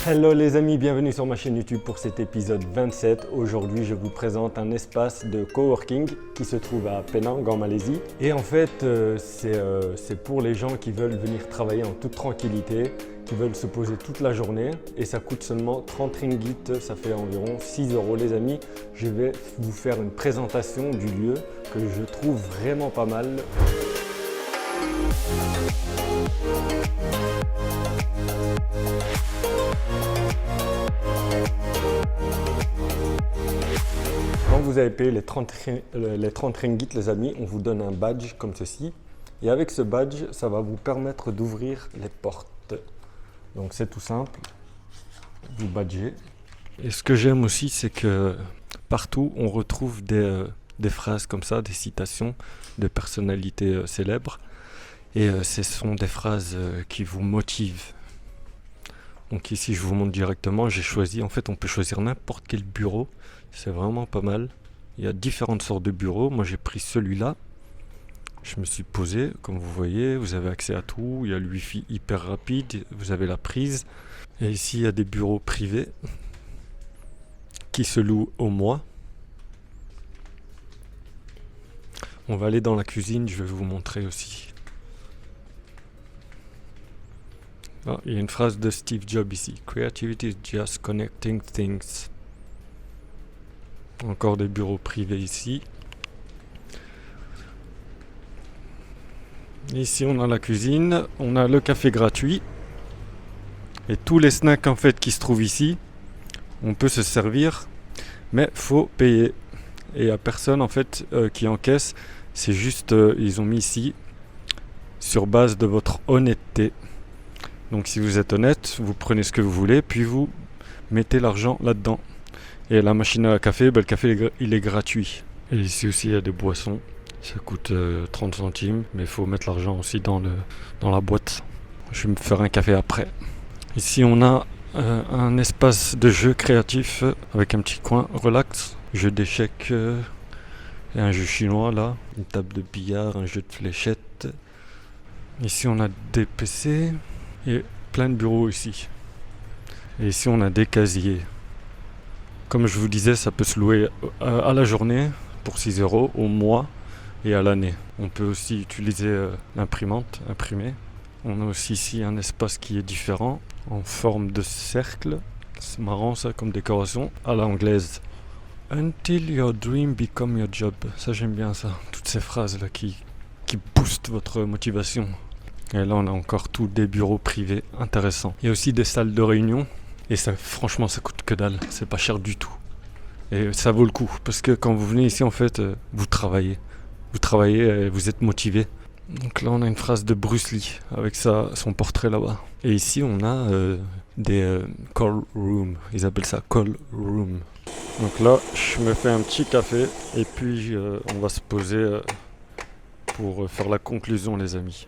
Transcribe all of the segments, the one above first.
Hello les amis, bienvenue sur ma chaîne YouTube pour cet épisode 27. Aujourd'hui, je vous présente un espace de coworking qui se trouve à Penang en Malaisie. Et en fait, c'est pour les gens qui veulent venir travailler en toute tranquillité, qui veulent se poser toute la journée. Et ça coûte seulement 30 ringgit, ça fait environ 6 € les amis. Je vais vous faire une présentation du lieu que je trouve vraiment pas mal. Quand vous avez payé les 30 ringgit les amis, on vous donne un badge comme ceci. Et avec ce badge, ça va vous permettre d'ouvrir les portes. Donc c'est tout simple, vous badgez. Et ce que j'aime aussi, c'est que partout on retrouve des phrases comme ça, des citations de personnalités célèbres. Et ce sont des phrases qui vous motivent. Donc ici je vous montre directement, j'ai choisi, en fait on peut choisir n'importe quel bureau, c'est vraiment pas mal. Il y a différentes sortes de bureaux, moi j'ai pris celui-là. Je me suis posé, comme vous voyez, vous avez accès à tout, il y a le wifi hyper rapide, vous avez la prise. Et ici il y a des bureaux privés qui se louent au mois. On va aller dans la cuisine, je vais vous montrer aussi. Ah, il y a une phrase de Steve Jobs ici. Creativity is just connecting things. Encore des bureaux privés ici. Ici on a la cuisine, on a le café gratuit. Et tous les snacks en fait qui se trouvent ici, on peut se servir, mais faut payer. Et il n'y a personne en fait qui encaisse. C'est juste, ils ont mis ici, sur base de votre honnêteté. Donc si vous êtes honnête, vous prenez ce que vous voulez, puis vous mettez l'argent là-dedans. Et la machine à café, le café il est gratuit. Et ici aussi il y a des boissons, ça coûte 30 centimes, mais il faut mettre l'argent aussi dans la boîte. Je vais me faire un café après. Ici on a un espace de jeu créatif avec un petit coin relax, jeu d'échecs et un jeu chinois là, une table de billard, un jeu de fléchettes. Ici on a des PC. Et plein de bureaux ici. Et ici on a des casiers. Comme je vous disais, ça peut se louer à la journée pour 6 €, au mois et à l'année. On peut aussi utiliser l'imprimante, imprimer. On a aussi ici un espace qui est différent, en forme de cercle. C'est marrant ça comme décoration, à l'anglaise. Until your dream become your job. Ça j'aime bien ça, toutes ces phrases là qui boostent votre motivation. Et là on a encore tous des bureaux privés intéressants. Il y a aussi des salles de réunion. Et ça, franchement ça coûte que dalle. C'est pas cher du tout. Et ça vaut le coup. Parce que quand vous venez ici en fait, vous travaillez. Vous travaillez et vous êtes motivé. Donc là on a une phrase de Bruce Lee. Avec son portrait là-bas. Et ici on a des call rooms. Ils appellent ça call room. Donc là je me fais un petit café. Et puis on va se poser pour faire la conclusion les amis.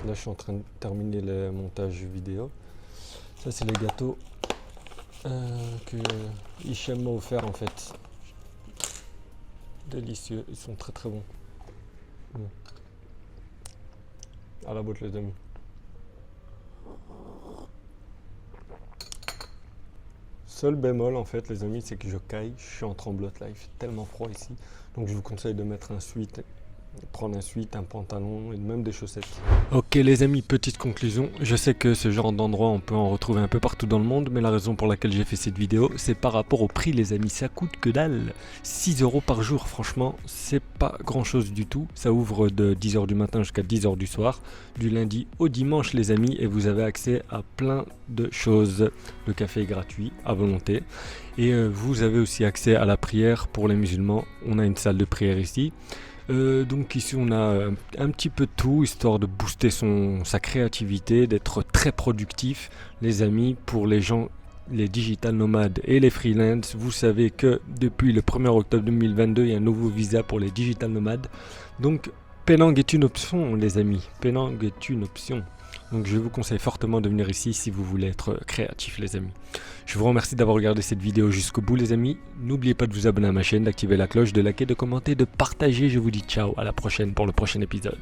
Là je suis en train de terminer le montage vidéo. Ça c'est les gâteaux que Hichem m'a offert en fait. Délicieux, ils sont très très bons. À la boîte les amis. Seul bémol en fait les amis, c'est que je caille, je suis en tremblote là, il fait tellement froid ici. Donc je vous conseille de mettre un sweat, prendre un sweat, un pantalon et même des chaussettes. Ok les amis, petite conclusion, je sais que ce genre d'endroit on peut en retrouver un peu partout dans le monde, mais la raison pour laquelle j'ai fait cette vidéo, c'est par rapport au prix les amis, ça coûte que dalle. 6 € par jour, franchement, c'est pas grand chose du tout. Ça ouvre de 10 h du matin jusqu'à 10 h du soir, du lundi au dimanche les amis, et vous avez accès à plein de choses. Le café est gratuit à volonté. Et vous avez aussi accès à la prière pour les musulmans. On a une salle de prière ici. Donc ici on a un petit peu de tout, histoire de booster sa créativité, d'être très productif. Les amis, pour les gens, les digital nomades et les freelance, vous savez que depuis le 1er octobre 2022, il y a un nouveau visa pour les digital nomades. Donc Penang est une option les amis, Penang est une option. Donc je vous conseille fortement de venir ici si vous voulez être créatif les amis. Je vous remercie d'avoir regardé cette vidéo jusqu'au bout les amis. N'oubliez pas de vous abonner à ma chaîne, d'activer la cloche, de liker, de commenter, de partager. Je vous dis ciao, à la prochaine pour le prochain épisode.